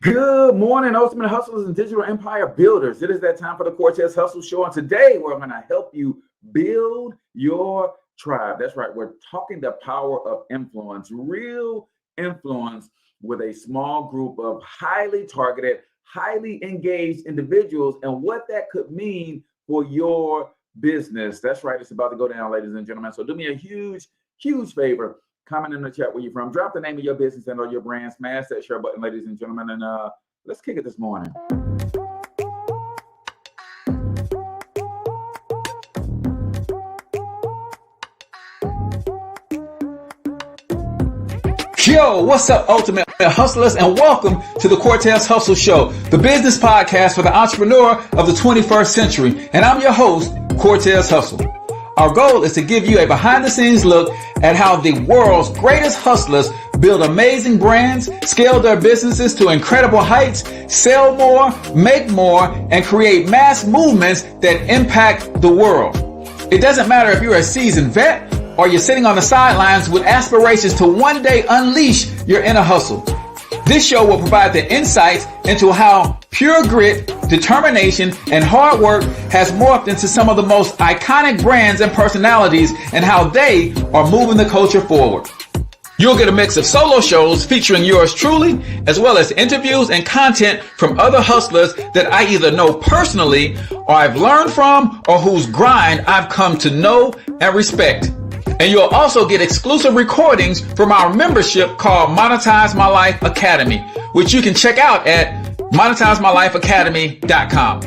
Good morning, ultimate hustlers and digital empire builders. It is that time for the Cortez Hustle Show. And today we're going to help you build your tribe. That's right. We're talking the power of influence, real influence with a small group of highly targeted, highly engaged individuals and what that could mean for your business. That's right. It's about to go down, ladies and gentlemen. So do me a huge favor. Comment in the chat where you're from. Drop the name of your business and or your brand. Smash that share button, ladies and gentlemen. And let's kick it this morning. Yo, what's up, ultimate hustlers, and welcome to the Cortez Hustle Show, the business podcast for the entrepreneur of the 21st century. And I'm your host, Cortez Hustle. Our goal is to give you a behind-the-scenes look at how the world's greatest hustlers build amazing brands, scale their businesses to incredible heights, sell more, make more, and create mass movements that impact the world. It doesn't matter if you're a seasoned vet or you're sitting on the sidelines with aspirations to one day unleash your inner hustle. This show will provide the insights into how pure grit, determination, and hard work has morphed into some of the most iconic brands and personalities and how they are moving the culture forward. You'll get a mix of solo shows featuring yours truly, as well as interviews and content from other hustlers that I either know personally or I've learned from or whose grind I've come to know and respect. And you'll also get exclusive recordings from our membership called Monetize My Life Academy, which you can check out at monetizemylifeacademy.com.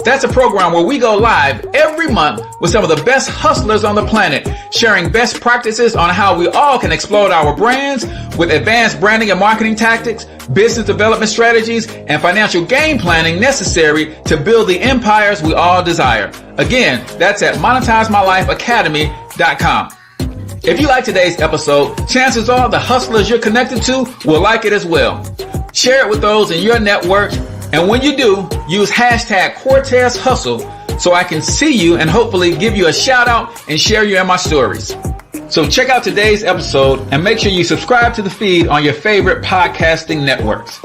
That's a program where we go live every month with some of the best hustlers on the planet, sharing best practices on how we all can explode our brands with advanced branding and marketing tactics, business development strategies, and financial game planning necessary to build the empires we all desire. Again, that's at monetizemylifeacademy.com. If you like today's episode, chances are the hustlers you're connected to will like it as well. Share it with those in your network. And when you do, use hashtag Cortez Hustle so I can see you and hopefully give you a shout out and share you in my stories. So check out today's episode and make sure you subscribe to the feed on your favorite podcasting networks.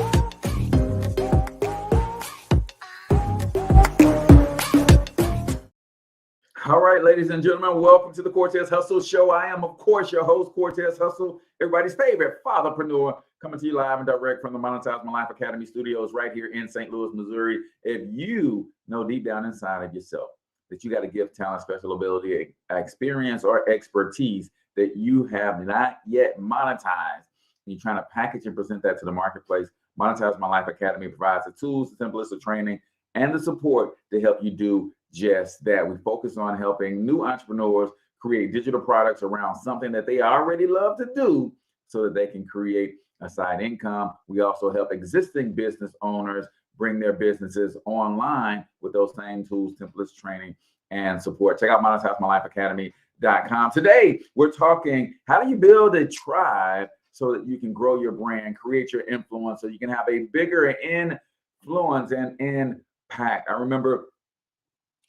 All right, ladies and gentlemen, welcome to the Cortez Hustle Show. I am, of course, your host, Cortez Hustle, everybody's favorite fatherpreneur, coming to you live and direct from the Monetize My Life Academy studios right here in St. Louis, Missouri. If you know deep down inside of yourself that you got a gift, talent, special ability, experience, or expertise that you have not yet monetized, and you're trying to package and present that to the marketplace, Monetize My Life Academy provides the tools, the templates, the training, and the support to help you do just that. We focus on helping new entrepreneurs create digital products around something that they already love to do so that they can create a side income. We also help existing business owners bring their businesses online with those same tools, templates, training, and support. Check out monetizemylifeacademy.com. Today, we're talking how do you build a tribe so that you can grow your brand, create your influence, so you can have a bigger influence and impact. I remember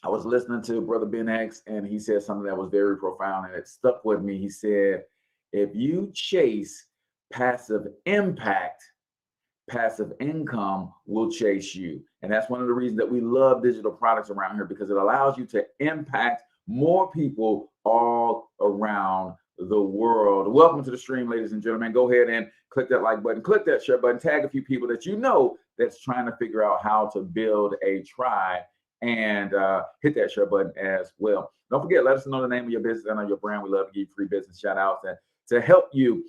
I was listening to Brother Ben X, and he said something that was very profound, and it stuck with me. He said, if you chase passive impact, passive income will chase you. And that's one of the reasons that we love digital products around here, because it allows you to impact more people all around the world. Welcome to the stream, ladies and gentlemen. Go ahead and click that like button, click that share button, tag a few people that you know that's trying to figure out how to build a tribe, and hit that share button as well. Don't forget, let us know the name of your business and your brand. We love to give you free business shout outs and to help you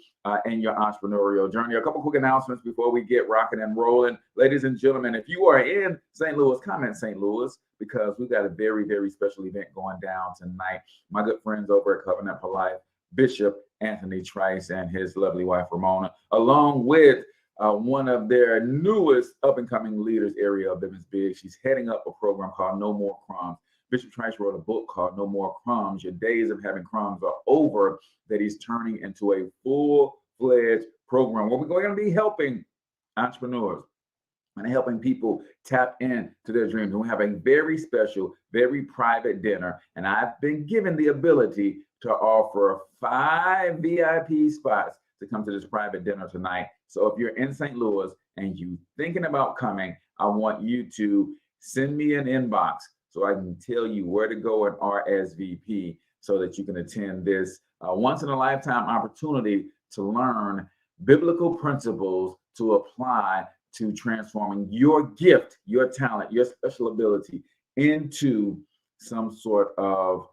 in your entrepreneurial journey. A couple quick announcements before we get rocking and rolling. Ladies and gentlemen, if you are in St. Louis, comment St. Louis, because we've got a very, very special event going down tonight. My good friends over at Covenant for Life, Bishop Anthony Trice and his lovely wife, Ramona, along with one of their newest up-and-coming leaders, Area of Business Big. She's heading up a program called No More Crumbs. Bishop Trice wrote a book called No More Crumbs. Your days of having crumbs are over, that he's turning into a full-fledged program where we're going to be helping entrepreneurs and helping people tap into their dreams. We have a very special, very private dinner, and I've been given the ability to offer 5 VIP spots to come to this private dinner tonight. So if you're in St. Louis and you thinking about coming, I want you to send me an inbox so I can tell you where to go and RSVP so that you can attend this once in a lifetime opportunity to learn biblical principles to apply to transforming your gift, your talent, your special ability into some sort of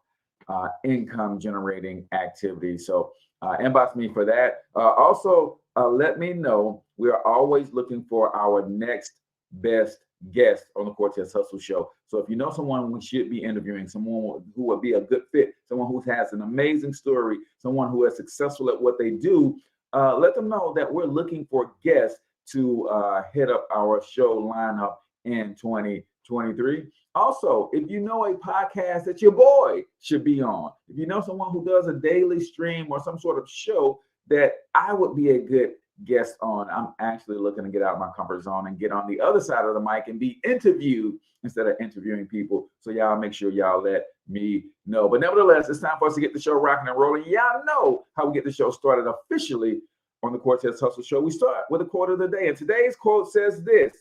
income generating activity. So inbox me for that. Also, let me know. We are always looking for our next best guest on the Cortez Hustle Show. So if you know someone we should be interviewing, someone who would be a good fit, someone who has an amazing story, someone who is successful at what they do, let them know that we're looking for guests to hit up our show lineup in 2023. Also, if you know a podcast that your boy should be on, if you know someone who does a daily stream or some sort of show that I would be a good guest on, I'm actually looking to get out of my comfort zone and get on the other side of the mic and be interviewed instead of interviewing people. So y'all make sure y'all let me know. But nevertheless, it's time for us to get the show rocking and rolling. Y'all know how we get the show started officially on the Cortez Hustle Show. We start with a quote of the day. And today's quote says this: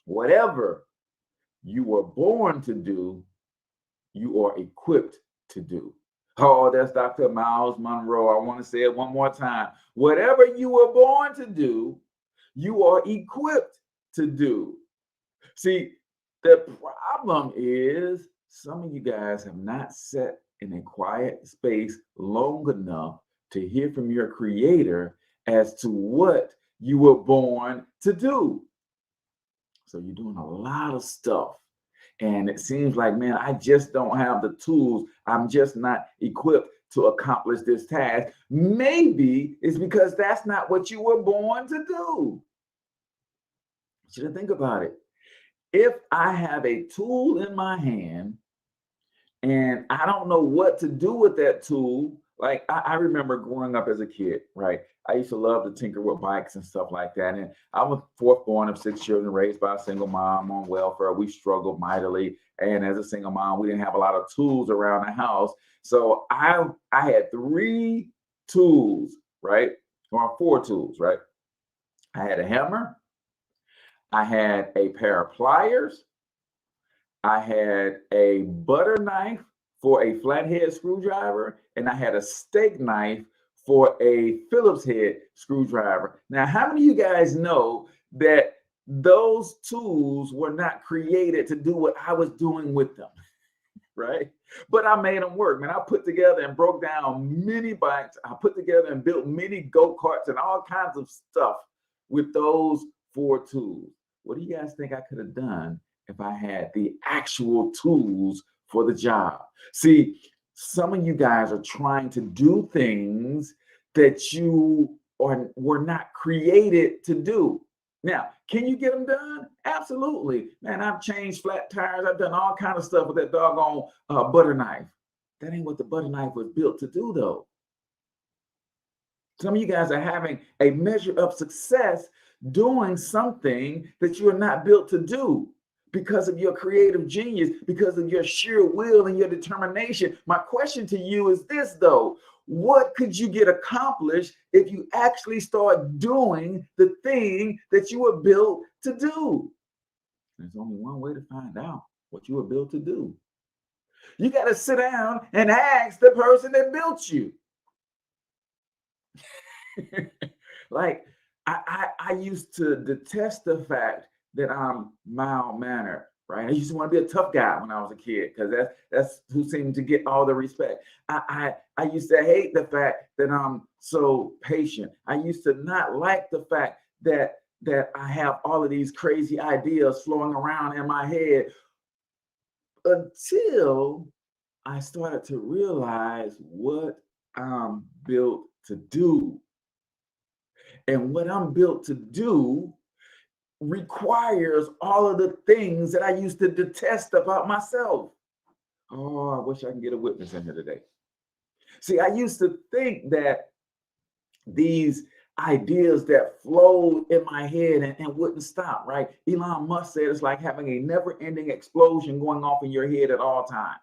whatever you were born to do, you are equipped to do. Oh, that's Dr. Miles Monroe. I want to say it one more time. Whatever you were born to do, you are equipped to do. See, the problem is some of you guys have not sat in a quiet space long enough to hear from your creator as to what you were born to do. So you're doing a lot of stuff. And it seems like, man, I just don't have the tools. I'm just not equipped to accomplish this task. Maybe it's because that's not what you were born to do. I want you to think about it. If I have a tool in my hand and I don't know what to do with that tool, like I remember growing up as a kid, right? I used to love to tinker with bikes and stuff like that. And I was fourth born of 6 children raised by a single mom on welfare. We struggled mightily. And as a single mom, we didn't have a lot of tools around the house. So I had 3 tools, right? Or 4 tools, right? I had a hammer. I had a pair of pliers. I had a butter knife for a flathead screwdriver, and I had a steak knife for a Phillips head screwdriver. Now, how many of you guys know that those tools were not created to do what I was doing with them, right? But I made them work, man. I put together and broke down many bikes. I put together and built many go-karts and all kinds of stuff with those 4 tools. What do you guys think I could have done if I had the actual tools for the job? See, some of you guys are trying to do things that you were not created to do. Now, can you get them done? Absolutely. Man, I've changed flat tires. I've done all kinds of stuff with that doggone butter knife. That ain't what the butter knife was built to do, though. Some of you guys are having a measure of success doing something that you are not built to do because of your creative genius, because of your sheer will and your determination. My question to you is this, though. What could you get accomplished if you actually start doing the thing that you were built to do? There's only one way to find out what you were built to do. You got to sit down and ask the person that built you. Like, I used to detest the fact that I'm mild-mannered, right? I used to want to be a tough guy when I was a kid because that's who seemed to get all the respect. I used to hate the fact that I'm so patient. I used to not like the fact that I have all of these crazy ideas flowing around in my head until I started to realize what I'm built to do. And what I'm built to do requires all of the things that I used to detest about myself. Oh, I wish I can get a witness in here today. See, I used to think that these ideas that flowed in my head and wouldn't stop, right? Elon Musk said it's like having a never-ending explosion going off in your head at all times.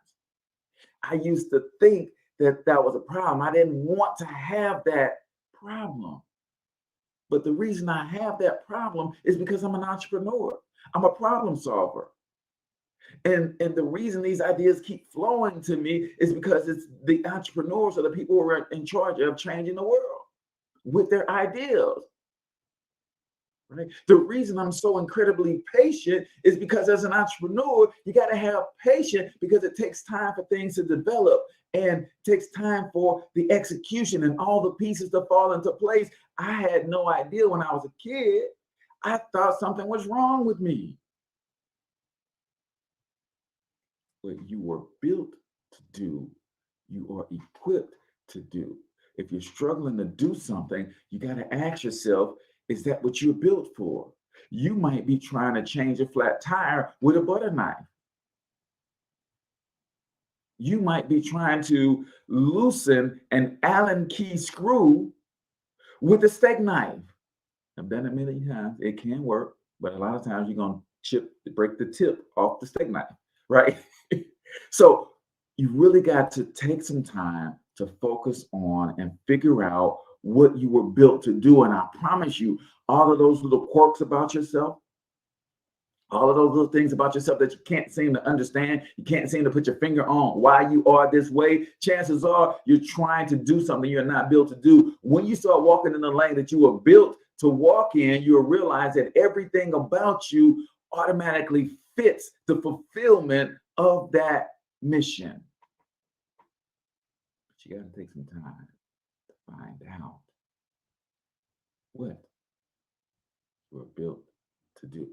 I used to think that was a problem. I didn't want to have that problem. But the reason I have that problem is because I'm an entrepreneur. I'm a problem solver. And the reason these ideas keep flowing to me is because it's the entrepreneurs or the people who are in charge of changing the world with their ideas. Right? The reason I'm so incredibly patient is because as an entrepreneur, you got to have patience because it takes time for things to develop and takes time for the execution and all the pieces to fall into place. I had no idea when I was a kid. I thought something was wrong with me. What you were built to do, you are equipped to do. If you're struggling to do something, you got to ask yourself, is that what you're built for? You might be trying to change a flat tire with a butter knife. You might be trying to loosen an Allen key screw with a steak knife. I've done it many times. It can work, but a lot of times you're going to break the tip off the steak knife, right? So you really got to take some time to focus on and figure out what you were built to do. And I promise you, all of those little quirks about yourself, all of those little things about yourself that you can't seem to understand, you can't seem to put your finger on why you are this way, chances are you're trying to do something you're not built to do. When you start walking in the lane that you were built to walk in, you'll realize that everything about you automatically fits the fulfillment of that mission. But you got to take some time to find out what you're built to do.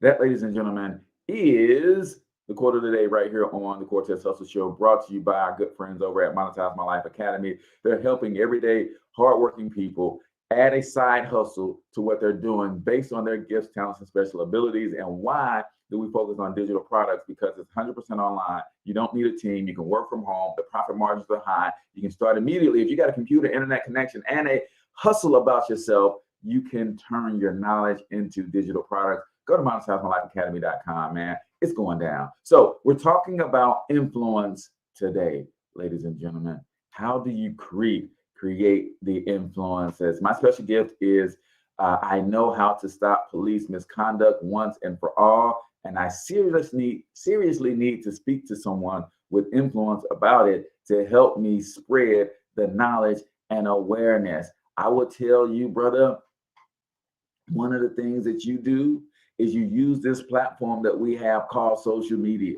That, ladies and gentlemen, is the quote of the day right here on the Cortez Hustle Show, brought to you by our good friends over at Monetize My Life Academy. They're helping everyday hardworking people add a side hustle to what they're doing based on their gifts, talents, and special abilities. And why do we focus on digital products? Because it's 100% online. You don't need a team. You can work from home. The profit margins are high. You can start immediately. If you got a computer, internet connection, and a hustle about yourself, you can turn your knowledge into digital products. Go to monetizemylifeacademy.com, man. It's going down. So we're talking about influence today, ladies and gentlemen. How do you create the influences? My special gift is I know how to stop police misconduct once and for all. And I seriously need to speak to someone with influence about it to help me spread the knowledge and awareness. I will tell you, brother, one of the things that you do is you use this platform that we have called social media,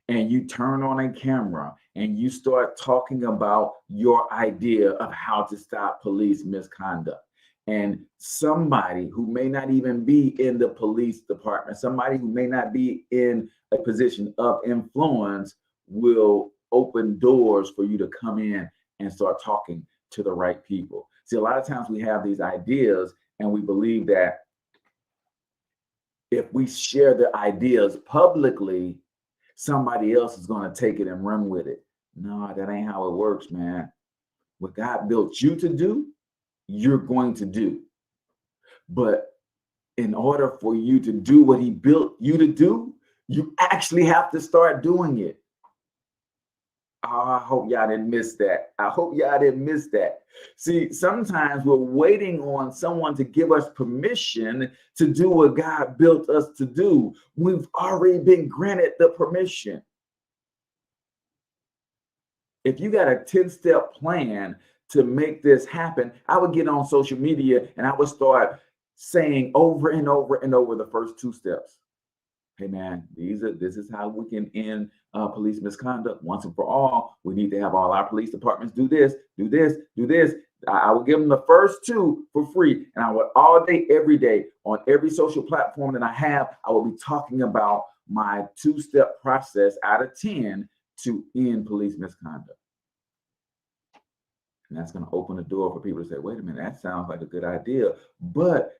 and you turn on a camera and you start talking about your idea of how to stop police misconduct. And somebody who may not even be in the police department, somebody who may not be in a position of influence, will open doors for you to come in and start talking to the right people. See, a lot of times we have these ideas and we believe that if we share the ideas publicly, somebody else is going to take it and run with it. No, that ain't how it works, man. What God built you to do, you're going to do. But in order for you to do what he built you to do, you actually have to start doing it. Oh, I hope y'all didn't miss that. I hope y'all didn't miss that. See, sometimes we're waiting on someone to give us permission to do what God built us to do. We've already been granted the permission. If you got a 10-step plan to make this happen, I would get on social media and I would start saying over and over and over the first 2 steps. Hey man, this is how we can end police misconduct once and for all. We need to have all our police departments do this, do this, do this. I would give them the first 2 for free, and I would all day, every day, on every social platform that I have, I will be talking about my 2-step process out of 10 to end police misconduct. And that's going to open the door for people to say, wait a minute, that sounds like a good idea. But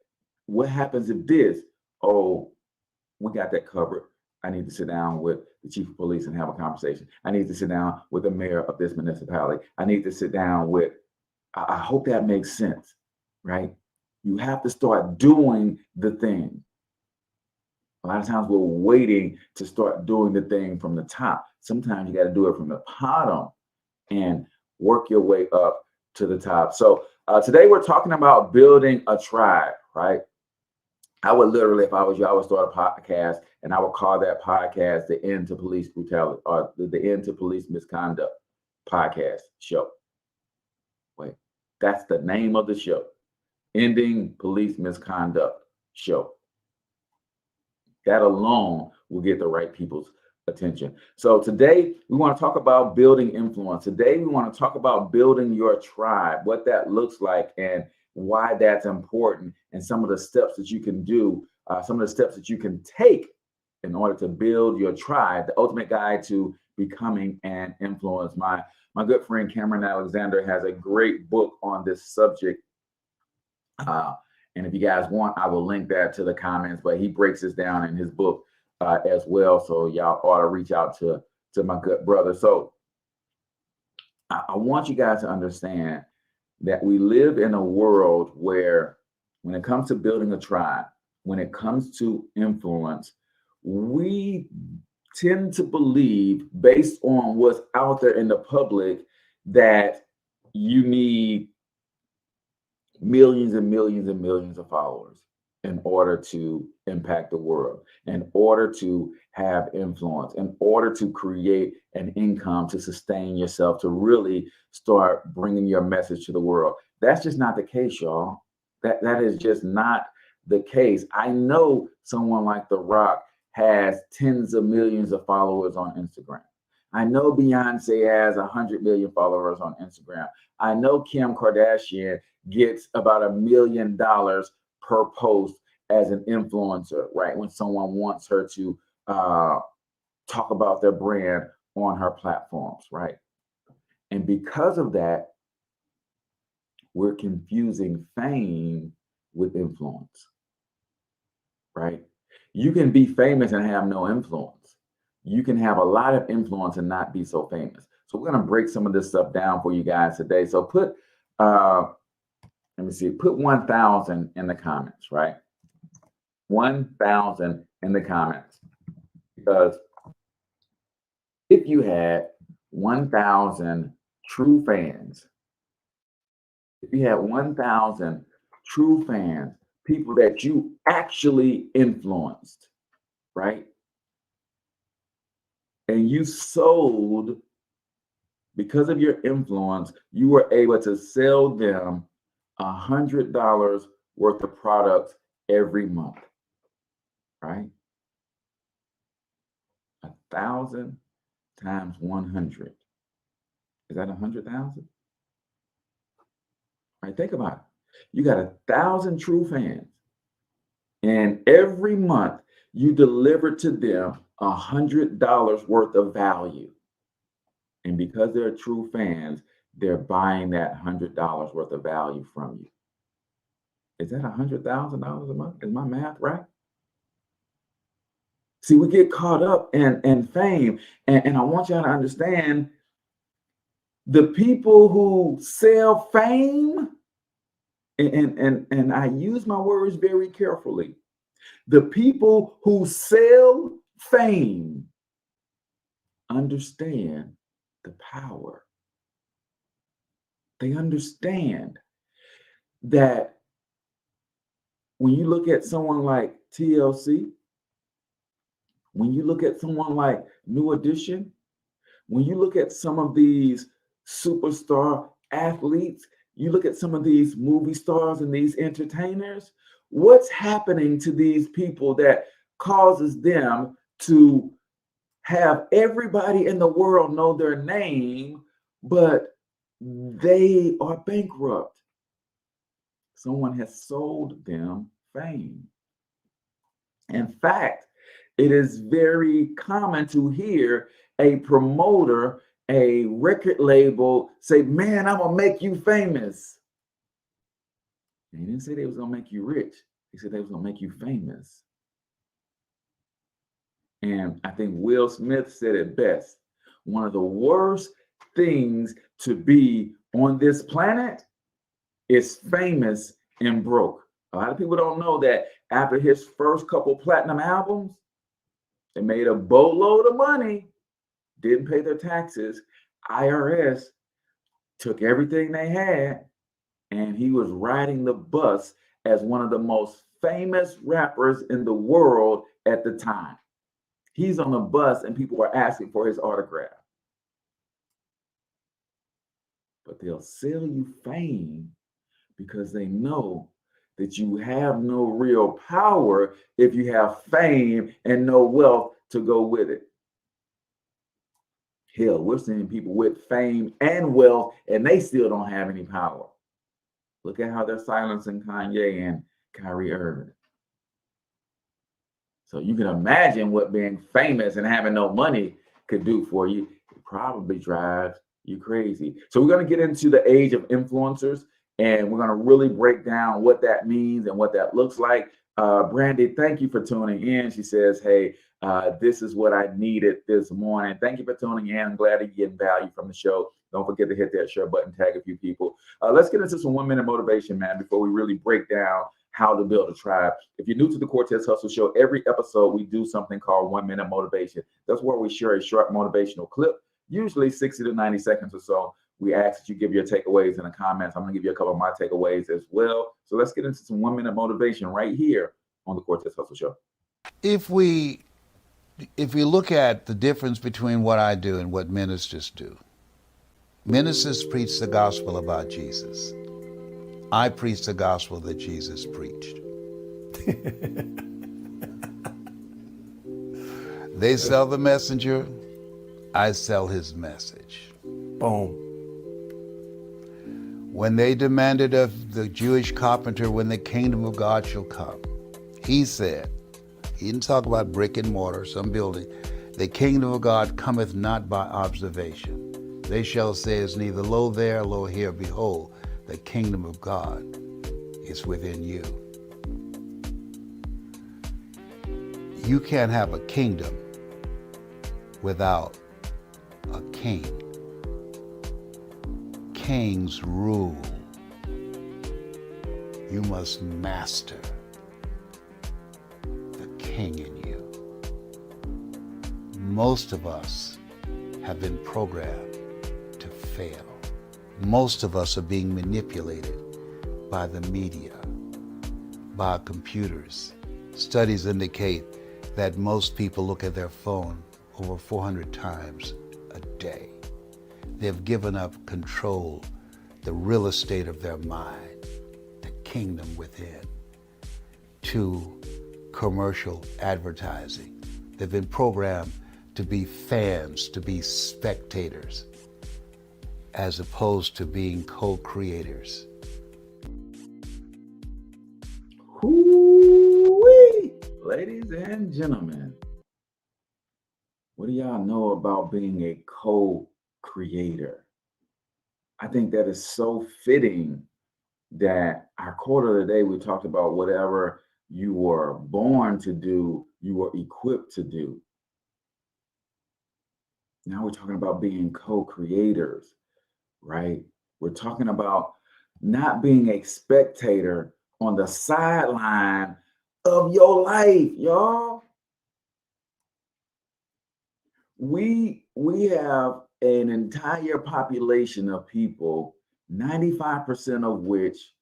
what happens if this? Oh, we got that covered. I need to sit down with the chief of police and have a conversation. I need to sit down with the mayor of this municipality. I need to sit down with, I hope that makes sense, right? You have to start doing the thing. A lot of times we're waiting to start doing the thing from the top. Sometimes you got to do it from the bottom and work your way up to the top. So Today we're talking about building a tribe, right? I would literally, if I was you, I would start a podcast and I would call that podcast the End to Police Brutality or the End to Police Misconduct podcast show. Wait, that's the name of the show. Ending Police Misconduct Show. That alone will get the right people's attention. So today we want to talk about building influence. Today we want to talk about building your tribe, what that looks like and why that's important, and some of the steps that you can do, some of the steps that you can take in order to build your tribe, the ultimate guide to becoming an influence. My good friend Cameron Alexander has a great book on this subject. And if you guys want, I will link that to the comments, but he breaks this down in his book as well. So y'all ought to reach out to my good brother. So I want you guys to understand that we live in a world where when it comes to building a tribe, when it comes to influence, we tend to believe, based on what's out there in the public, that you need millions and millions and millions of followers in order to impact the world, in order to have influence, in order to create an income to sustain yourself, to really start bringing your message to the world. That's just not the case, y'all. That is just not the case. I know someone like The Rock has tens of millions of followers on Instagram. I know Beyonce has 100 million followers on Instagram. I know Kim Kardashian gets about $1 million per post as an influencer, right? When someone wants her to talk about their brand on her platforms, right? And because of that, we're confusing fame with influence, right? You can be famous and have no influence. You can have a lot of influence and not be so famous. So we're going to break some of this stuff down for you guys today. So put 1,000 in the comments, right? 1,000 in the comments. Because if you had 1,000 true fans, if you had 1,000 true fans, people that you actually influenced, right? And you sold, because of your influence, you were able to sell them $100 worth of products every month, right? 1,000 times 100. Is that 100,000? Right, think about it. You got 1,000 true fans, and every month you deliver to them $100 worth of value. And because they're true fans, they're buying that $100 worth of value from you. Is that $100,000 a month? Is my math right? See, we get caught up in fame, and I want y'all to understand, the people who sell fame, and I use my words very carefully, the people who sell fame understand the power. They understand that when you look at someone like TLC, when you look at someone like New Edition, when you look at some of these superstar athletes, you look at some of these movie stars and these entertainers, what's happening to these people that causes them to have everybody in the world know their name, but they are bankrupt? Someone has sold them fame. In fact, it is very common to hear a promoter, a record label say, "Man, I'm gonna make you famous." They didn't say they was gonna make you rich. They said they was gonna make you famous. And I think Will Smith said it best. One of the worst things to be on this planet is famous and broke. A lot of people don't know that after his first couple platinum albums, they made a boatload of money, didn't pay their taxes. IRS took everything they had and he was riding the bus as one of the most famous rappers in the world at the time. He's on the bus and people are asking for his autograph. But they'll sell you fame because they know that you have no real power if you have fame and no wealth to go with it. Hell, we're seeing people with fame and wealth and they still don't have any power. Look at how they're silencing Kanye and Kyrie Irving. So you can imagine what being famous and having no money could do for you. It probably drives you crazy. So we're going to get into the age of influencers, and we're going to really break down what that means and what that looks like. Brandy, thank you for tuning in. She says, hey, this is what I needed this morning. Thank you for tuning in. I'm glad that you're getting value from the show. Don't forget to hit that share button, tag a few people. Let's get into some 1 minute motivation, man, before we really break down how to build a tribe. If you're new to the Cortez Hustle Show, every episode we do something called 1 minute motivation. That's where we share a short motivational clip, usually 60 to 90 seconds or so. We ask that you give your takeaways in the comments. I'm going to give you a couple of my takeaways as well. So let's get into some 1 minute motivation right here on the Cortez Hustle Show. If we look at the difference between what I do and what ministers do, ministers preach the gospel about Jesus. I preach the gospel that Jesus preached. They sell the messenger, I sell his message. Boom. When they demanded of the Jewish carpenter when the kingdom of God shall come, he said, he didn't talk about brick and mortar, some building, the kingdom of God cometh not by observation. They shall say, is neither lo there, lo here, behold, the kingdom of God is within you. You can't have a kingdom without a king. Kings rule. You must master the king in you. Most of us have been programmed to fail. Most of us are being manipulated by the media, by computers. Studies indicate that most people look at their phone over 400 times a day. They've given up control, the real estate of their mind, the kingdom within, to commercial advertising. They've been programmed to be fans, to be spectators, as opposed to being co-creators. Hoo-wee. Ladies and gentlemen, what do y'all know about being a co-creator? I think that is so fitting that our quote of the day, we talked about whatever you were born to do, you were equipped to do. Now we're talking about being co-creators, right? We're talking about not being a spectator on the sideline of your life, y'all. We have an entire population of people, 95% of which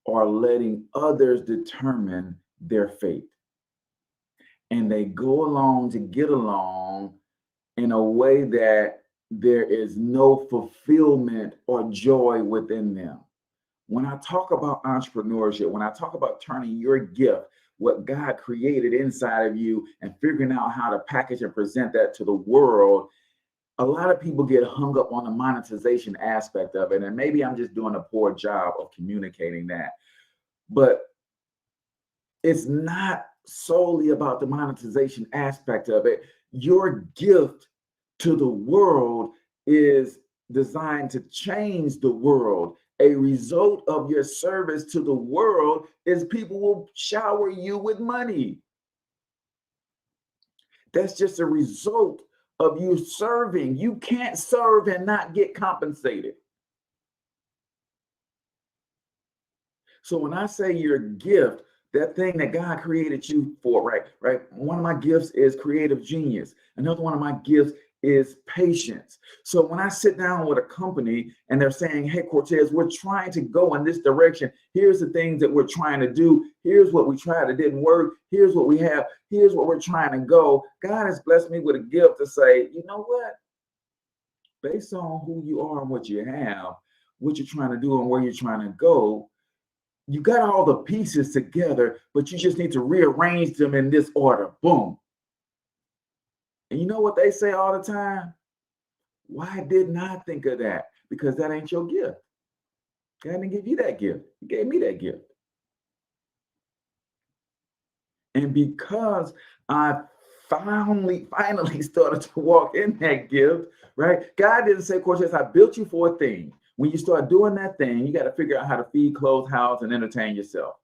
are letting others determine their fate. And they go along to get along in a way that there is no fulfillment or joy within them. When I talk about entrepreneurship, when I talk about turning your gift, what God created inside of you, and figuring out how to package and present that to the world, a lot of people get hung up on the monetization aspect of it. And maybe I'm just doing a poor job of communicating that. But it's not solely about the monetization aspect of it. Your gift to the world is designed to change the world. A result of your service to the world is people will shower you with money. That's just a result of you serving. You can't serve and not get compensated. So when I say your gift, that thing that God created you for, right? One of my gifts is creative genius. Another one of my gifts is patience. So when I sit down with a company and they're saying, hey, Cortez, we're trying to go in this direction. Here's the things that we're trying to do. Here's what we tried. It didn't work. Here's what we have. Here's what we're trying to go. God has blessed me with a gift to say, you know what? Based on who you are and what you have, what you're trying to do and where you're trying to go, you got all the pieces together, but you just need to rearrange them in this order. Boom. And you know what they say all the time? Why didn't I think of that? Because that ain't your gift. God didn't give you that gift. He gave me that gift. And because I finally started to walk in that gift, right? God didn't say, Cortez, I built you for a thing. When you start doing that thing, you got to figure out how to feed, clothe, house, and entertain yourself.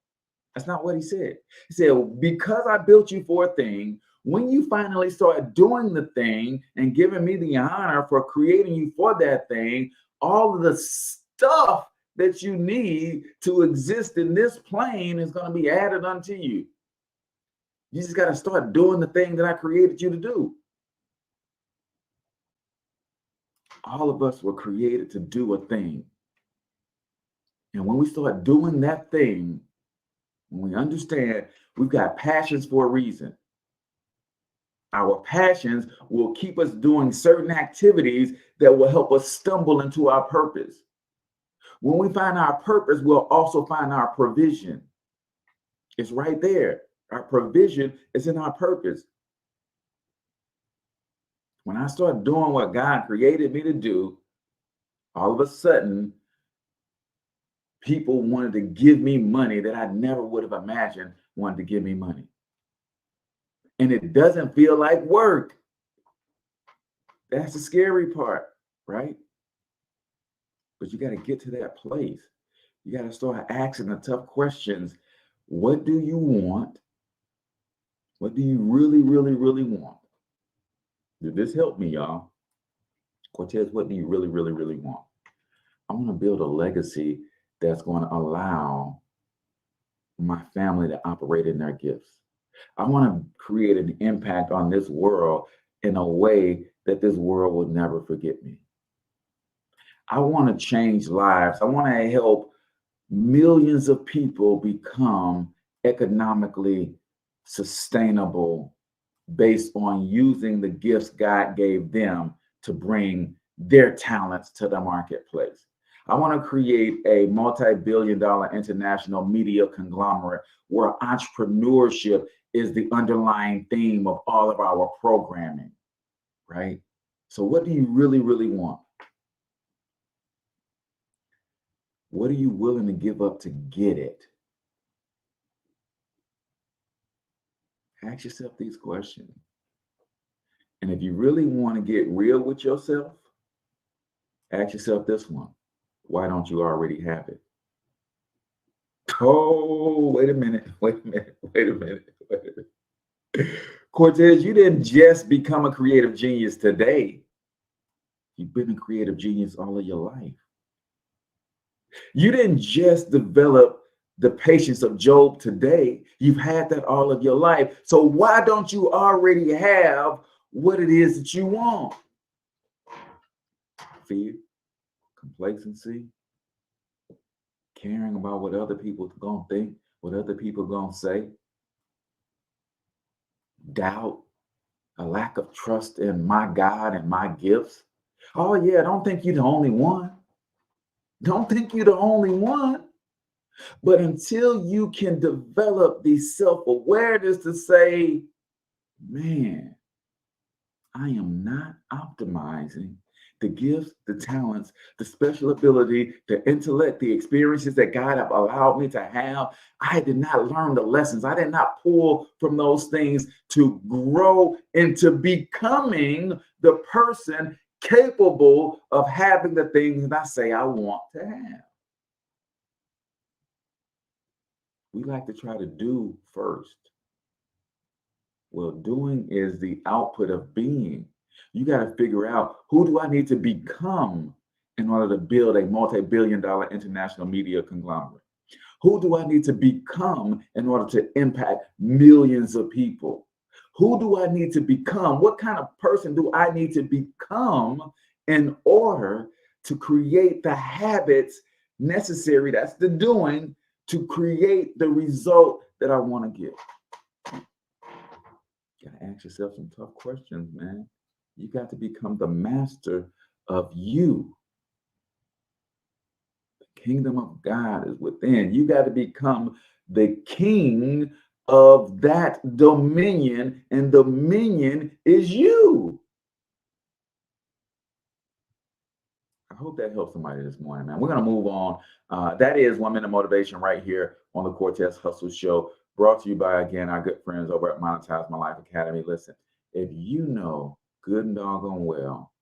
That's not what he said. He said, because I built you for a thing, when you finally start doing the thing and giving me the honor for creating you for that thing, all of the stuff that you need to exist in this plane is going to be added unto you. You just got to start doing the thing that I created you to do. All of us were created to do a thing. And when we start doing that thing, when we understand we've got passions for a reason, our passions will keep us doing certain activities that will help us stumble into our purpose. When we find our purpose, we'll also find our provision. It's right there. Our provision is in our purpose. When I start doing what God created me to do, all of a sudden, people wanted to give me money that I never would have imagined wanted to give me money. And it doesn't feel like work. That's the scary part, right? But you got to get to that place. You got to start asking the tough questions. What do you want? What do you really, really, really want? Did this help me, y'all? Cortez, what do you really, really, really want? I want to build a legacy that's going to allow my family to operate in their gifts. I want to create an impact on this world in a way that this world will never forget me. I want to change lives. I want to help millions of people become economically sustainable based on using the gifts God gave them to bring their talents to the marketplace. I want to create a multi-billion-dollar international media conglomerate where entrepreneurship is the underlying theme of all of our programming, right? So what do you really, really want? What are you willing to give up to get it? Ask yourself these questions. And if you really want to get real with yourself, ask yourself this one. Why don't you already have it? Oh, wait a minute. Cortez, you didn't just become a creative genius today. You've been a creative genius all of your life. You didn't just develop the patience of Job today. You've had that all of your life. So why don't you already have what it is that you want? Fear, complacency, caring about what other people are going to think, what other people are going to say, doubt, a lack of trust in my God and my gifts. Oh yeah, don't think you're the only one. Don't think you're the only one. But until you can develop the self-awareness to say, man, I am not optimizing the gifts, the talents, the special ability, the intellect, the experiences that God have allowed me to have. I did not learn the lessons. I did not pull from those things to grow into becoming the person capable of having the things that I say I want to have. We like to try to do first. Well, doing is the output of being. You got to figure out, who do I need to become in order to build a multi-billion-dollar international media conglomerate? Who do I need to become in order to impact millions of people? Who do I need to become? What kind of person do I need to become in order to create the habits necessary, that's the doing, to create the result that I want to get? You got to ask yourself some tough questions, man. You got to become the master of you. The kingdom of God is within. You got to become the king of that dominion, and dominion is you. I hope that helps somebody this morning, man. We're going to move on. That is 1 Minute Motivation right here on the Cortez Hustle Show, brought to you by, again, our good friends over at Monetize My Life Academy. Listen, if you know good and doggone well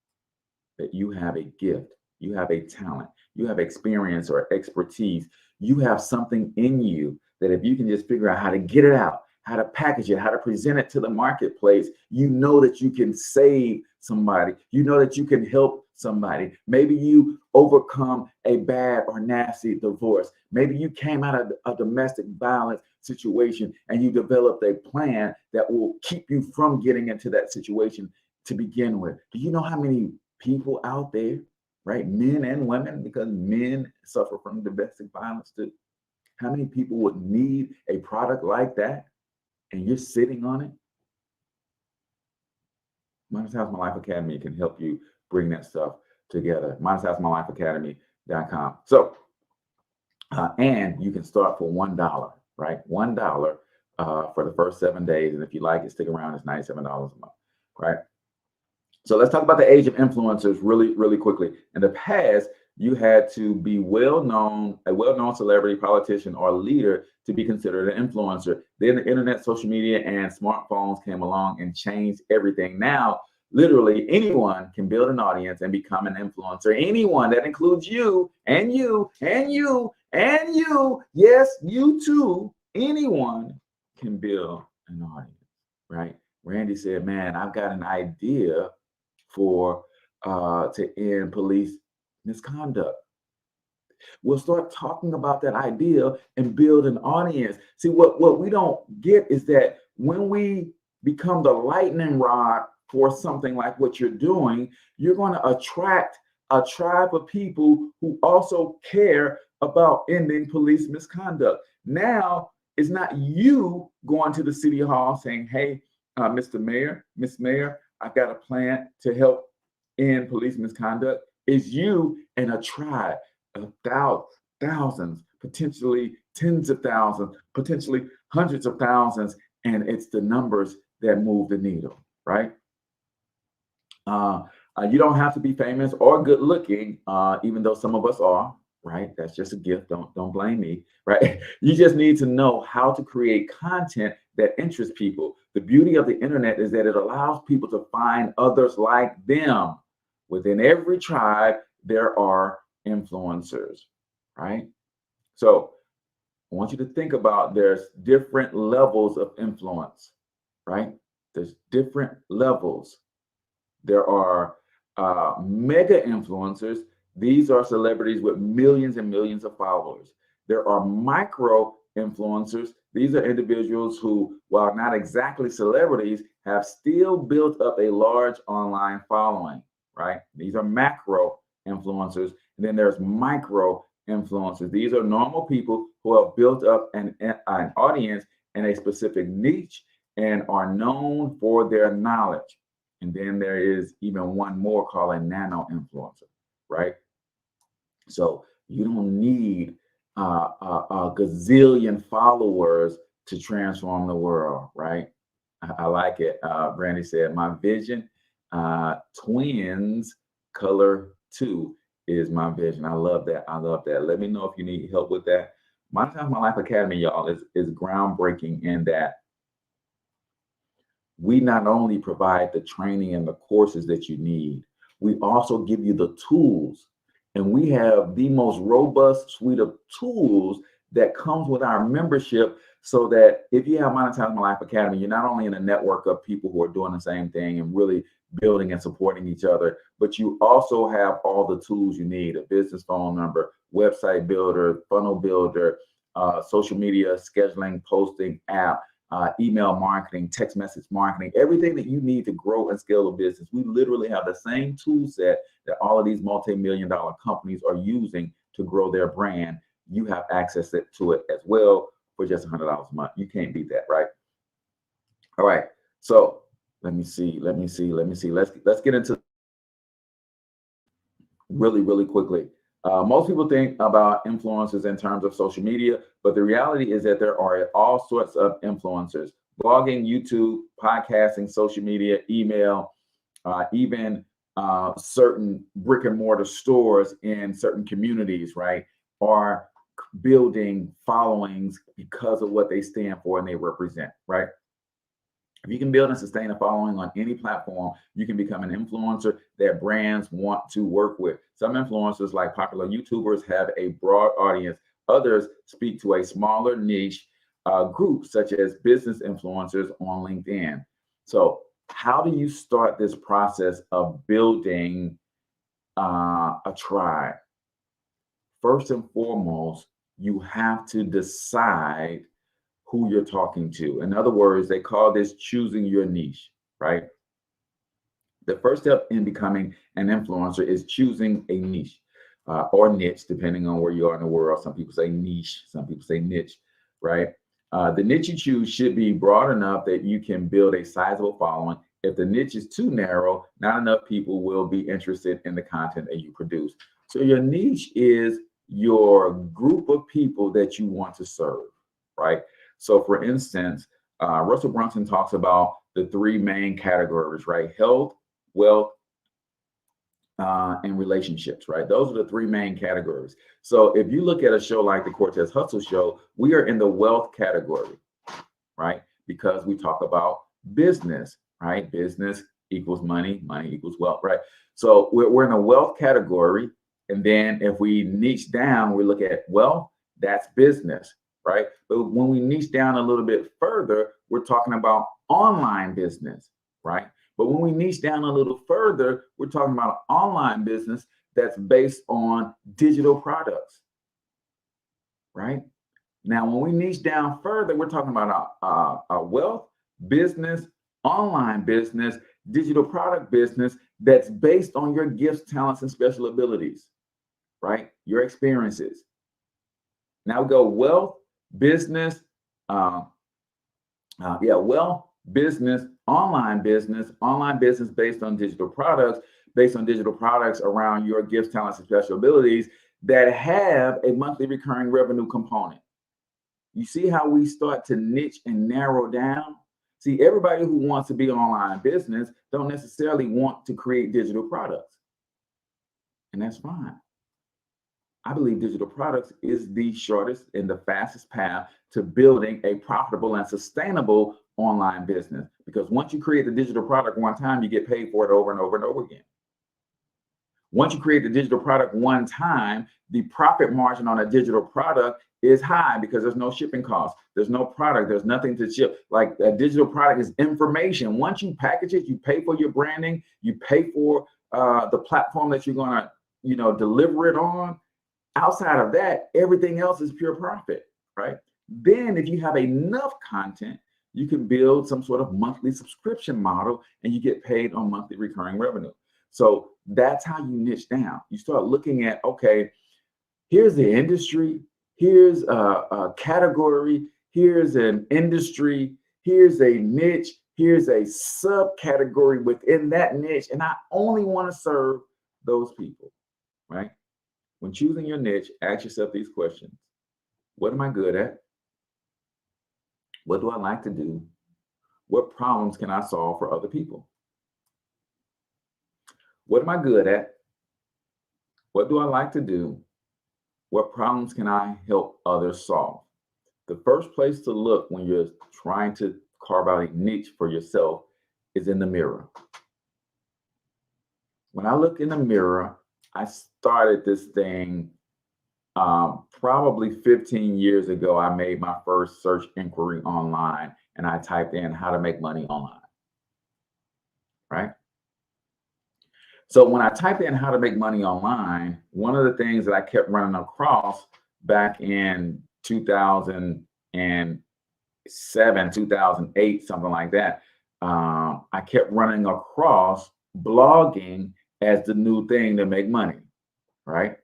that you have a gift, you have a talent, you have experience or expertise, you have something in you that if you can just figure out how to get it out, how to package it, how to present it to the marketplace, you know that you can save somebody. You know that you can help somebody. Maybe you overcome a bad or nasty divorce. Maybe you came out of a domestic violence situation and you developed a plan that will keep you from getting into that situation to begin with. Do you know how many people out there, right, men and women, because men suffer from domestic violence too, how many people would need a product like that and you're sitting on it? Monetize My Life Academy can help you bring that stuff together. MonetizeMyLifeAcademy.com. So, and you can start for $1, right? $1 for the first 7 days. And if you like it, stick around. It's $97 a month, right? So let's talk about the age of influencers really, really quickly. In the past, you had to be a well-known celebrity, politician, or leader to be considered an influencer. Then the internet, social media, and smartphones came along and changed everything. Now, literally anyone can build an audience and become an influencer. Anyone, that includes you and you and you and you. Yes, you too. Anyone can build an audience, right? Randy said, man, I've got an idea for to end police misconduct. We'll start talking about that idea and build an audience. See, what we don't get is that when we become the lightning rod for something like what you're doing, you're going to attract a tribe of people who also care about ending police misconduct. Now, it's not you going to the city hall saying, hey, Mr. Mayor, Miss Mayor, I've got a plan to help end police misconduct. It's you and a tribe of thousands, potentially tens of thousands, potentially hundreds of thousands, and it's the numbers that move the needle, right? You don't have to be famous or good looking, even though some of us are, right? That's just a gift. Don't blame me, right? You just need to know how to create content that interests people. The beauty of the internet is that it allows people to find others like them. Within every tribe, there are influencers, right? So I want you to think about there's different levels of influence, right? There's different levels. There are mega influencers. These are celebrities with millions and millions of followers. There are micro influencers. These are individuals who, while not exactly celebrities, have still built up a large online following, right? These are macro influencers. And then there's micro influencers. These are normal people who have built up an audience in a specific niche and are known for their knowledge. And then there is even one more called a nano influencer, right? So you don't need a gazillion followers to transform the world, right? I like it. Brandy said, my vision, twins color 2 is my vision. I love that. I love that. Let me know if you need help with that. Monetize My Life Academy, y'all, is groundbreaking in that we not only provide the training and the courses that you need, we also give you the tools. And we have the most robust suite of tools that comes with our membership, so that if you have Monetize My Life Academy, you're not only in a network of people who are doing the same thing and really building and supporting each other, but you also have all the tools you need: a business phone number, website builder, funnel builder, social media scheduling, posting app, email marketing, text message marketing, everything that you need to grow and scale a business. We literally have the same tool set that all of these multi-million-dollar companies are using to grow their brand. You have access to it as well for just $100 a month. You can't beat that, right? All right. So let me see. Let's get into really quickly. Most people think about influencers in terms of social media, but the reality is that there are all sorts of influencers: blogging, YouTube, podcasting, social media, email, even certain brick and mortar stores in certain communities, right, are building followings because of what they stand for and they represent, right? If you can build and sustain a following on any platform, you can become an influencer that brands want to work with. Some influencers, like popular YouTubers, have a broad audience. Others speak to a smaller niche group, such as business influencers on LinkedIn. So how do you start this process of building a tribe? First and foremost, you have to decide who you're talking to. In other words, they call this choosing your niche, right? The first step in becoming an influencer is choosing a niche or niche, depending on where you are in the world. Some people say niche, some people say niche, right? The niche you choose should be broad enough that you can build a sizable following. If the niche is too narrow, not enough people will be interested in the content that you produce. So your niche is your group of people that you want to serve, right? So for instance, Russell Brunson talks about the three main categories, right? Health, wealth, and relationships, right? Those are the three main categories. So if you look at a show like the Cortez Hustle Show, we are in the wealth category, right? Because we talk about business, right? Business equals money, money equals wealth, right? So we're in the wealth category. And then if we niche down, we look at wealth, that's business, right? But when we niche down a little bit further, we're talking about online business, right? But when we niche down a little further, we're talking about online business that's based on digital products, right? Now, when we niche down further, we're talking about a wealth business, online business, digital product business that's based on your gifts, talents, and special abilities, right? Your experiences. Now we go wealth, business, wealth, business, online business based on digital products around your gifts, talents, and special abilities that have a monthly recurring revenue component. You see how we start to niche and narrow down? See, everybody who wants to be an online business don't necessarily want to create digital products. And that's fine. I believe digital products is the shortest and the fastest path to building a profitable and sustainable online business. Because once you create the digital product one time, you get paid for it over and over and over again. Once you create the digital product one time, the profit margin on a digital product is high because there's no shipping costs. There's no product. There's nothing to ship. Like a digital product is information. Once you package it, you pay for your branding, you pay for the platform that you're going to, deliver it on. Outside of that, everything else is pure profit, right? Then if you have enough content, you can build some sort of monthly subscription model and you get paid on monthly recurring revenue. So that's how you niche down. You start looking at, okay, here's the industry, here's a category, here's an industry, here's a niche, here's a subcategory within that niche, and I only want to serve those people, right? When choosing your niche, ask yourself these questions. What am I good at? What do I like to do? What problems can I solve for other people? What am I good at? What do I like to do? What problems can I help others solve? The first place to look when you're trying to carve out a niche for yourself is in the mirror. When I look in the mirror, I started this thing probably 15 years ago. I made my first search inquiry online and I typed in how to make money online, right? So when I typed in how to make money online, one of the things that I kept running across back in 2008, 2008, something like that, I kept running across blogging as the new thing to make money, right?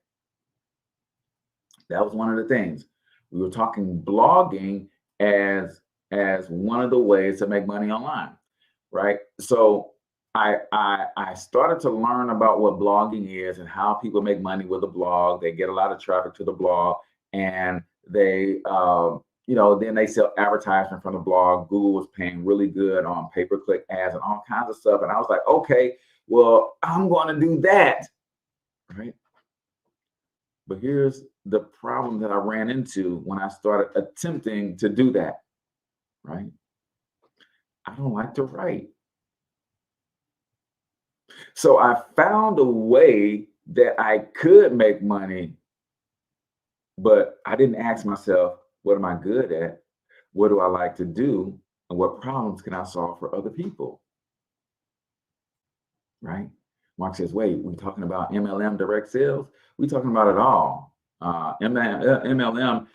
That was one of the things. We were talking blogging as one of the ways to make money online, right? So I started to learn about what blogging is and how people make money with a blog. They get a lot of traffic to the blog, and they then they sell advertisement from the blog. Google was paying really good on pay-per-click ads and all kinds of stuff. And I was like, okay, well, I'm going to do that, right? But here's the problem that I ran into when I started attempting to do that, right? I don't like to write. So I found a way that I could make money, but I didn't ask myself, what am I good at? What do I like to do? And what problems can I solve for other people? Right? Mark says, wait, we talking about MLM direct sales? We talking about it all. MLM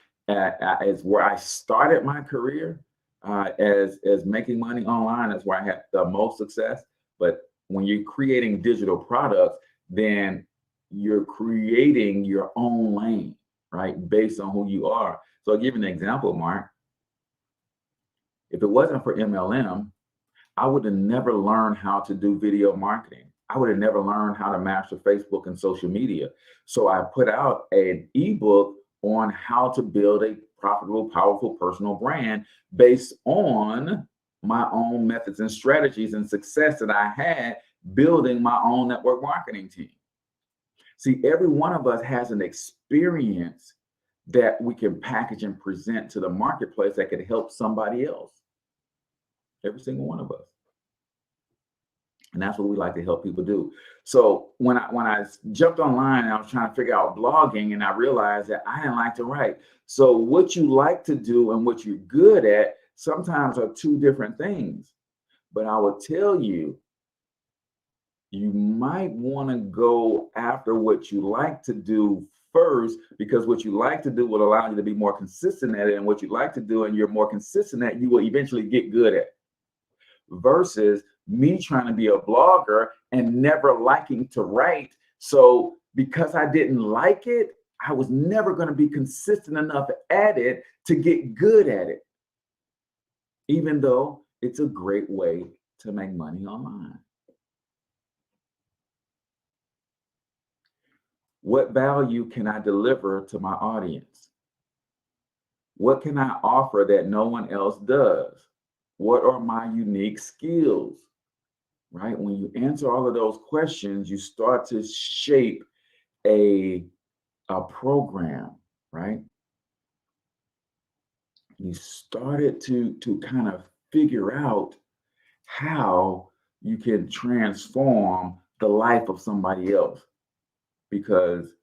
is where I started my career as making money online. That's where I had the most success. But when you're creating digital products, then you're creating your own lane, right? Based on who you are. So I'll give you an example, Mark. If it wasn't for MLM, I would have never learned how to do video marketing. I would have never learned how to master Facebook and social media. So I put out an ebook on how to build a profitable, powerful personal brand based on my own methods and strategies and success that I had building my own network marketing team. See, every one of us has an experience that we can package and present to the marketplace that could help somebody else. Every single one of us. And that's what we like to help people do. So when I jumped online and I was trying to figure out blogging, and I realized that I didn't like to write. So what you like to do and what you're good at sometimes are two different things. But I will tell you, you might want to go after what you like to do first, because what you like to do will allow you to be more consistent at it. And what you like to do and you're more consistent at, you will eventually get good at. Versus me trying to be a blogger and never liking to write. So because I didn't like it, I was never going to be consistent enough at it to get good at it, even though it's a great way to make money online. What value can I deliver to my audience? What can I offer that no one else does? What are my unique skills? Right? When you answer all of those questions, you start to shape a program, right? You started to kind of figure out how you can transform the life of somebody else. Because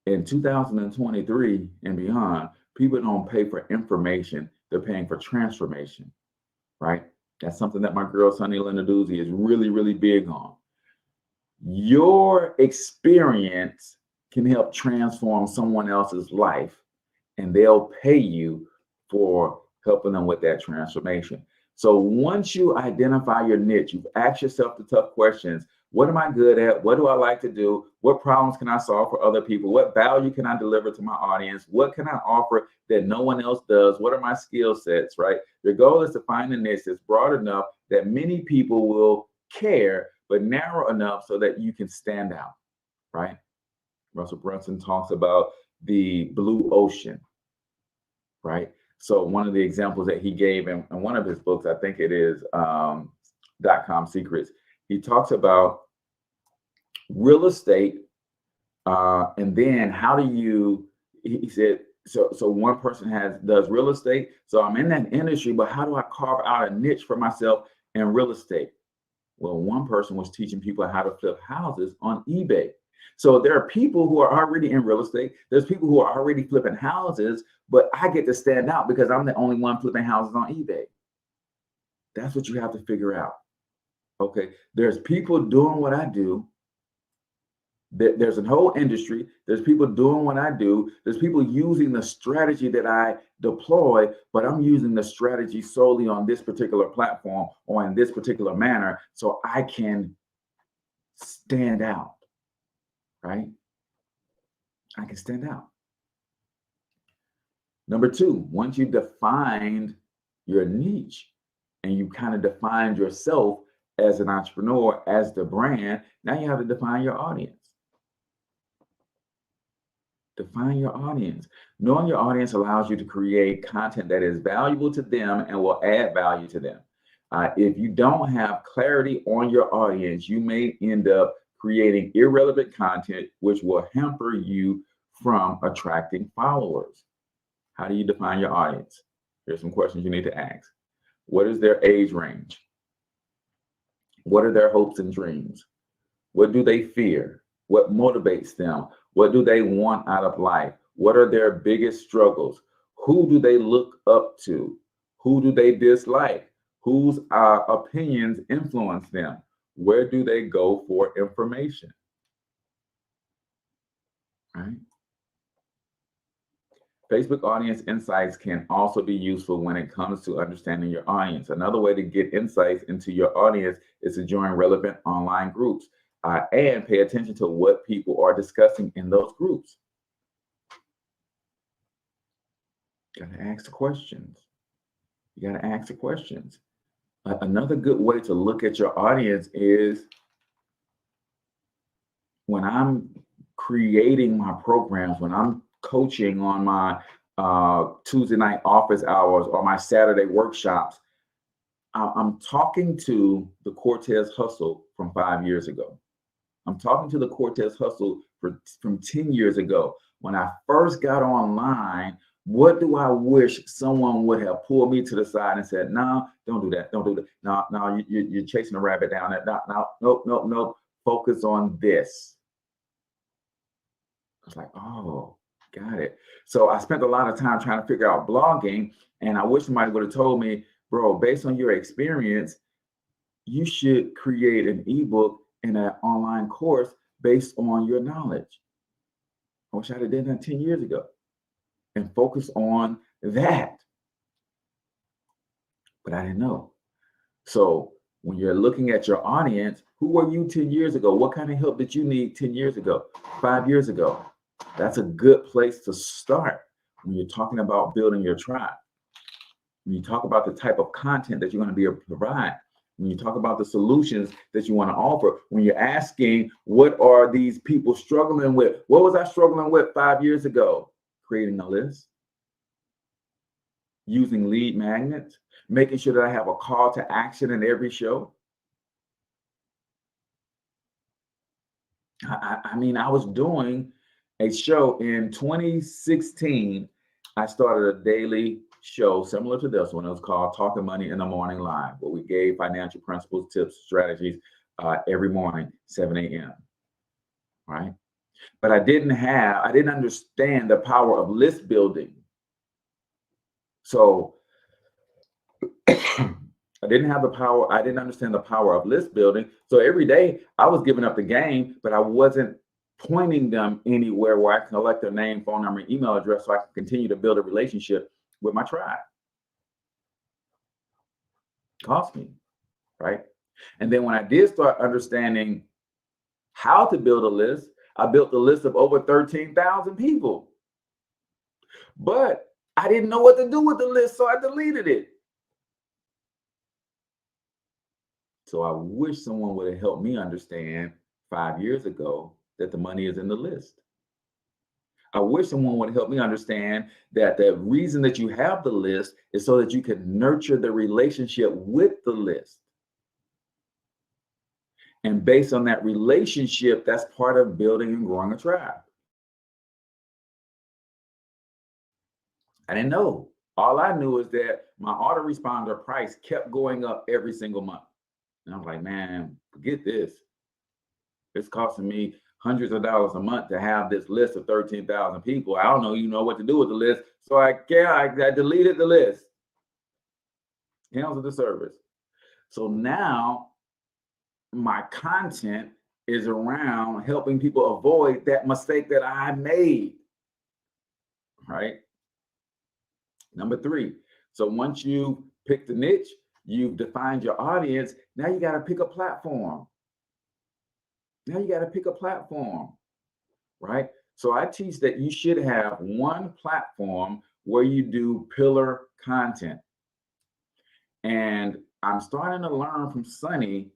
in 2023 and beyond, people don't pay for information, they're paying for transformation, right? That's something that my girl, Sunny Lenarduzzi, is really, really big on. Your experience can help transform someone else's life, and they'll pay you for helping them with that transformation. So once you identify your niche, you've asked yourself the tough questions. What am I good at? What do I like to do? What problems can I solve for other people? What value can I deliver to my audience? What can I offer that no one else does? What are my skill sets, right? The goal is to find a niche that's broad enough that many people will care, but narrow enough so that you can stand out, right? Russell Brunson talks about the blue ocean, right? So one of the examples that he gave in one of his books, I think it is .com Secrets, he talks about real estate, and then how do you, he said, so one person does real estate. So I'm in that industry, but how do I carve out a niche for myself in real estate? Well, one person was teaching people how to flip houses on eBay. So there are people who are already in real estate. There's people who are already flipping houses, but I get to stand out because I'm the only one flipping houses on eBay. That's what you have to figure out. Okay, there's people doing what I do. There's a whole industry. There's people doing what I do. There's people using the strategy that I deploy, but I'm using the strategy solely on this particular platform or in this particular manner so I can stand out, right? I can stand out. Number two, once you defined your niche and you kind of defined yourself as an entrepreneur, as the brand, now you have to define your audience. Define your audience. Knowing your audience allows you to create content that is valuable to them and will add value to them. If you don't have clarity on your audience, you may end up creating irrelevant content, which will hamper you from attracting followers. How do you define your audience? Here's some questions you need to ask. What is their age range? What are their hopes and dreams? What do they fear? What motivates them? What do they want out of life? What are their biggest struggles? Who do they look up to? Who do they dislike? Whose opinions influence them? Where do they go for information? Right? Facebook audience insights can also be useful when it comes to understanding your audience. Another way to get insights into your audience is to join relevant online groups and pay attention to what people are discussing in those groups. You gotta ask the questions. You gotta ask the questions. Another good way to look at your audience is when I'm creating my programs, when I'm coaching on my Tuesday night office hours or my Saturday workshops, I'm talking to the Cortez Hustle from 5 years ago. I'm talking to the Cortez Hustle from 10 years ago. When I first got online, what do I wish someone would have pulled me to the side and said, no, don't do that. Don't do that. No, you're chasing a rabbit down there. No, nope. Focus on this. I was like, oh, got it. So I spent a lot of time trying to figure out blogging, and I wish somebody would have told me, bro, based on your experience, you should create an ebook and an online course based on your knowledge. I wish I'd have done that 10 years ago and focus on that. But I didn't know. So when you're looking at your audience, who were you 10 years ago? What kind of help did you need 10 years ago, 5 years ago? That's a good place to start when you're talking about building your tribe. When you talk about the type of content that you're going to be able to provide, when you talk about the solutions that you want to offer, when you're asking, what are these people struggling with? What was I struggling with 5 years ago? Creating a list, using lead magnets, making sure that I have a call to action in every show. I mean, I was doing a show in 2016. I started a daily show similar to this one. It was called Talking Money in the Morning Live, where we gave financial principles, tips, strategies every morning, 7 a.m. Right? But I didn't understand the power of list building. So I didn't understand the power of list building. So every day I was giving up the game, but I wasn't pointing them anywhere where I can collect their name, phone number, email address so I can continue to build a relationship with my tribe. Cost me, right? And then when I did start understanding how to build a list, I built a list of over 13,000 people. But I didn't know what to do with the list, so I deleted it. So I wish someone would have helped me understand 5 years ago that the money is in the list. I wish someone would help me understand that the reason that you have the list is so that you can nurture the relationship with the list. And based on that relationship, that's part of building and growing a tribe. I didn't know. All I knew is that my autoresponder price kept going up every single month. And I was like, man, forget this. It's costing me hundreds of dollars a month to have this list of 13,000 people. I don't know what to do with the list. So I deleted the list. Canceled the service. So now my content is around helping people avoid that mistake that I made, right? Number 3. So once you pick the niche, you've defined your audience. Now you got to pick a platform. Right? So I teach that you should have one platform where you do pillar content. And I'm starting to learn from Sonny.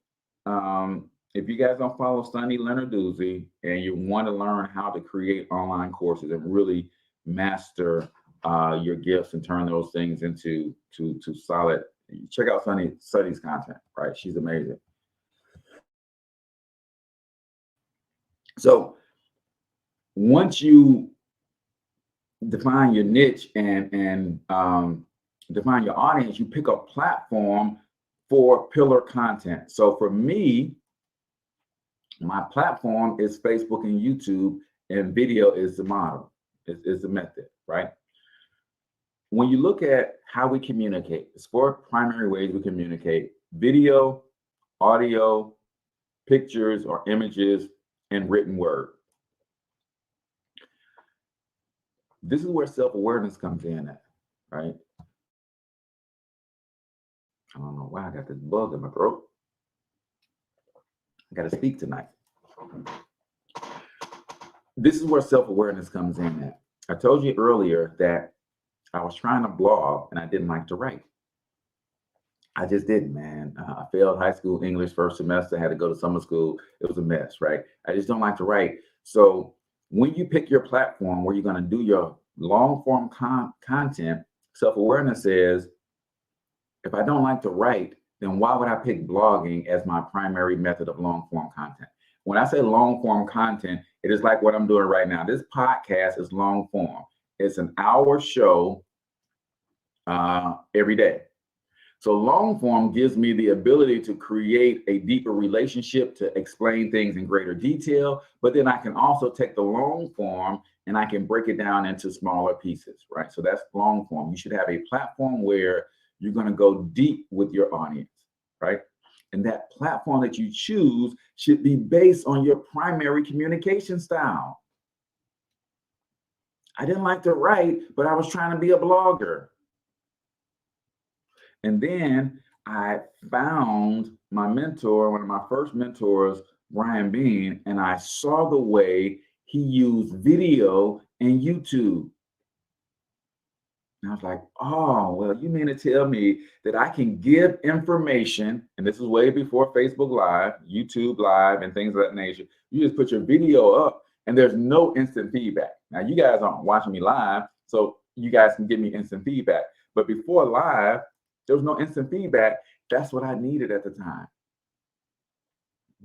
If you guys don't follow Sonny Lenarduzzi and you want to learn how to create online courses and really master your gifts and turn those things into solid, check out Sonny's content, right? She's amazing. So once you define your niche and define your audience, you pick a platform for pillar content. So for me, my platform is Facebook and YouTube, and video is the model, is the method, right? When you look at how we communicate, there's 4 primary ways we communicate: video, audio, pictures or images, and written word. This is where self-awareness comes in at, right? I don't know why I got this bug in my throat. I got to speak tonight. This is where self-awareness comes in at. I told you earlier that I was trying to blog and I didn't like to write. I just didn't, man. I failed high school English first semester, had to go to summer school. It was a mess, right? I just don't like to write. So when you pick your platform where you're going to do your long form content, self-awareness says, if I don't like to write, then why would I pick blogging as my primary method of long form content? When I say long form content, it is like what I'm doing right now. This podcast is long form. It's an hour show every day. So long form gives me the ability to create a deeper relationship, to explain things in greater detail, but then I can also take the long form and I can break it down into smaller pieces, right? So that's long form. You should have a platform where you're going to go deep with your audience, right? And that platform that you choose should be based on your primary communication style. I didn't like to write, but I was trying to be a blogger. And then I found my mentor, one of my first mentors, Brian Bean, and I saw the way he used video and YouTube. And I was like, oh, well, you mean to tell me that I can give information, and this is way before Facebook Live, YouTube Live, and things of that nature. You just put your video up, and there's no instant feedback. Now, you guys aren't watching me live, so you guys can give me instant feedback. But before live, there was no instant feedback. That's what I needed at the time.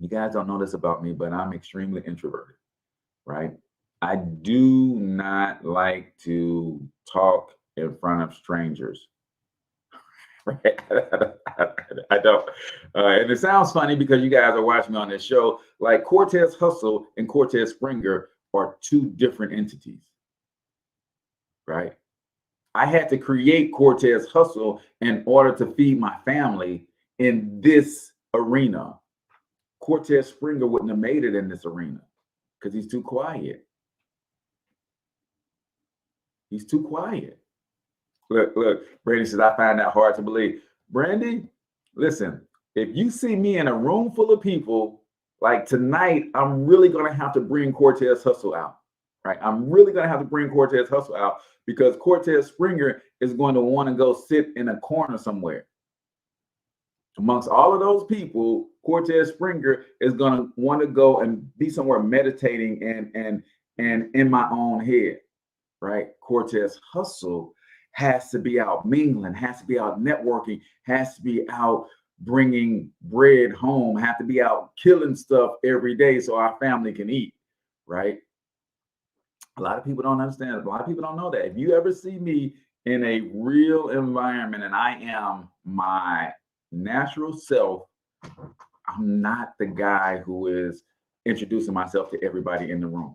You guys don't know this about me, but I'm extremely introverted, right? I do not like to talk in front of strangers. Right? I don't. And it sounds funny because you guys are watching me on this show. Like Cortez Hustle and Cortez Springer are 2 different entities, right? I had to create Cortez Hustle in order to feed my family in this arena. Cortez Springer wouldn't have made it in this arena because he's too quiet. He's too quiet. Look, Brandy says, I find that hard to believe. Brandy, listen, if you see me in a room full of people, like tonight, I'm really going to have to bring Cortez Hustle out, right? I'm really going to have to bring Cortez Hustle out because Cortez Springer is going to want to go sit in a corner somewhere. Amongst all of those people, Cortez Springer is going to want to go and be somewhere meditating and in my own head, right? Cortez Hustle has to be out mingling, has to be out networking, has to be out bringing bread home, have to be out killing stuff every day so our family can eat, right? A lot of people don't understand. A lot of people don't know that. If you ever see me in a real environment and I am my natural self, I'm not the guy who is introducing myself to everybody in the room.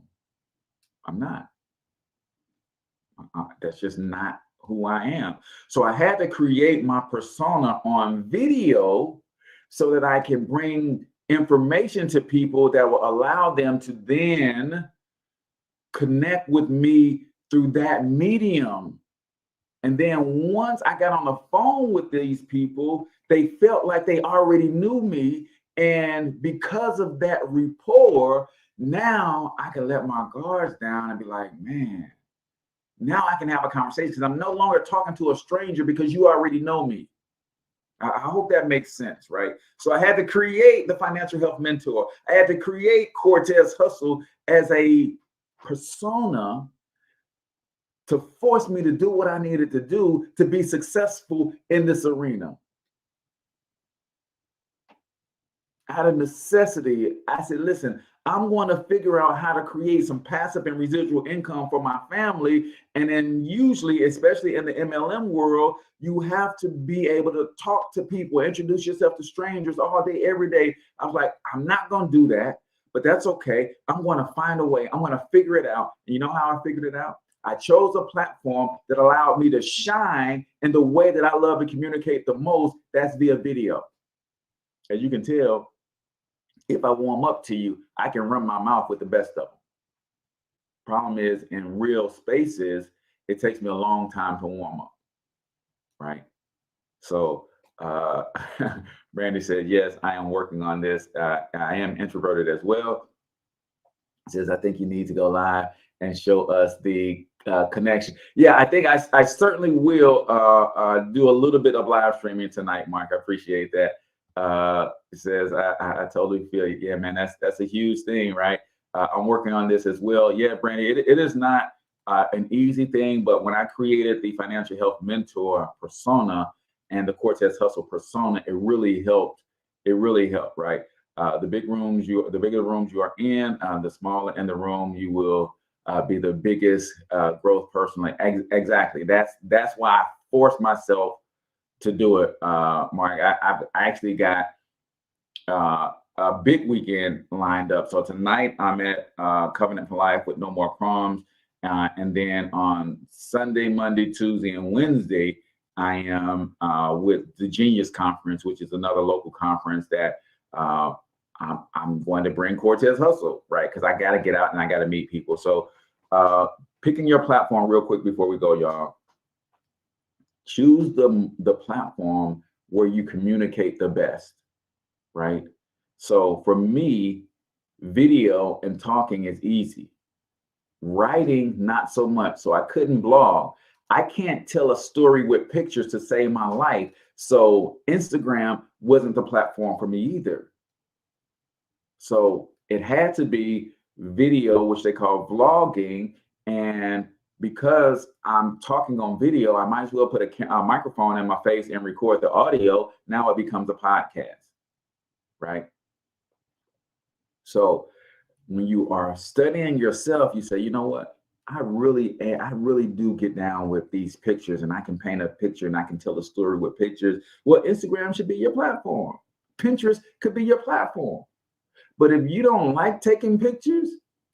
I'm not. That's just not who I am. So I had to create my persona on video so that I can bring information to people that will allow them to then connect with me through that medium. And then once I got on the phone with these people, they felt like they already knew me. And because of that rapport, now I can let my guards down and be like, man, now I can have a conversation because I'm no longer talking to a stranger because you already know me. I hope that makes sense, right? So I had to create the Financial Health Mentor. I had to create Cortez Hustle as a persona to force me to do what I needed to do to be successful in this arena. Out of necessity, I said, listen, I'm going to figure out how to create some passive and residual income for my family. And then usually, especially in the MLM world, you have to be able to talk to people, introduce yourself to strangers all day, every day. I was like, I'm not going to do that, but that's okay. I'm going to find a way. I'm going to figure it out. And you know how I figured it out? I chose a platform that allowed me to shine in the way that I love to communicate the most. That's via video. As you can tell, if I warm up to you, I can run my mouth with the best of them. Problem is, in real spaces, it takes me a long time to warm up, right? So Brandy said, yes, I am working on this. I am introverted as well. Says, I think you need to go live and show us the connection. Yeah, I think I certainly will do a little bit of live streaming tonight, Mark. I appreciate that. It says, I totally feel you. Yeah, man, that's a huge thing, right? I'm working on this as well. Yeah, Brandy, it is not an easy thing, but when I created the Financial Health Mentor persona and the Cortez Hustle persona, it really helped. It really helped, right? The bigger rooms you are in, the smaller in the room, you will be the biggest growth personally. Exactly. That's why I forced myself to do it, Mark. I actually got a big weekend lined up. So tonight I'm at Covenant for Life with No More Crumbs. And then on Sunday, Monday, Tuesday, and Wednesday, I am with the Genius Conference, which is another local conference that I'm going to bring Cortez Hustle, right? Because I got to get out and I got to meet people. So picking your platform real quick before we go, y'all. Choose the platform where you communicate the best, right? So for me, video and talking is easy. Writing, not so much. So I couldn't blog. I can't tell a story with pictures to save my life. So Instagram wasn't the platform for me either. So it had to be video, which they call vlogging. And because I'm talking on video, I might as well put a microphone in my face and record the audio. Now it becomes a podcast, right? So when you are studying yourself, you say, you know what? I really do get down with these pictures, and I can paint a picture and I can tell a story with pictures. Well, Instagram should be your platform. Pinterest could be your platform. But if you don't like taking pictures,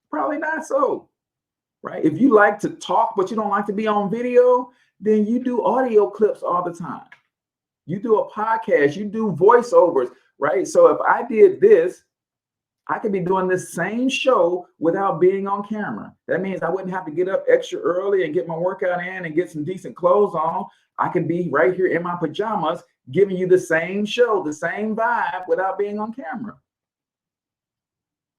probably not so, right? If you like to talk, but you don't like to be on video, then you do audio clips all the time. You do a podcast, you do voiceovers, right? So if I did this, I could be doing this same show without being on camera. That means I wouldn't have to get up extra early and get my workout in and get some decent clothes on. I can be right here in my pajamas giving you the same show, the same vibe without being on camera.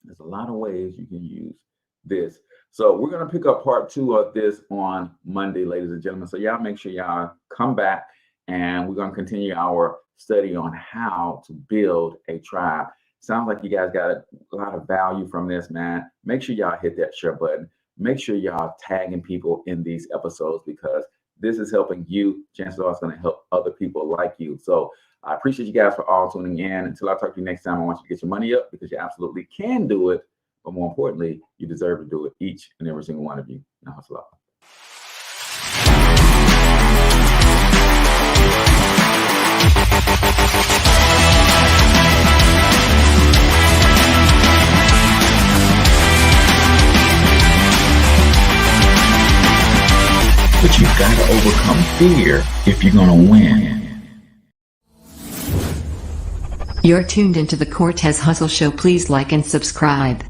There's a lot of ways you can use this. So we're going to pick up part 2 of this on Monday, ladies and gentlemen. So y'all make sure y'all come back, and we're going to continue our study on how to build a tribe. Sounds like you guys got a lot of value from this, man. Make sure y'all hit that share button. Make sure y'all tagging people in these episodes, because this is helping you. Chances are it's going to help other people like you. So I appreciate you guys for all tuning in. Until I talk to you next time, I want you to get your money up, because you absolutely can do it. But more importantly, you deserve to do it, each and every single one of you. Now, hustle up. But you've got to overcome fear if you're going to win. You're tuned into the Cortez Hustle Show. Please like and subscribe.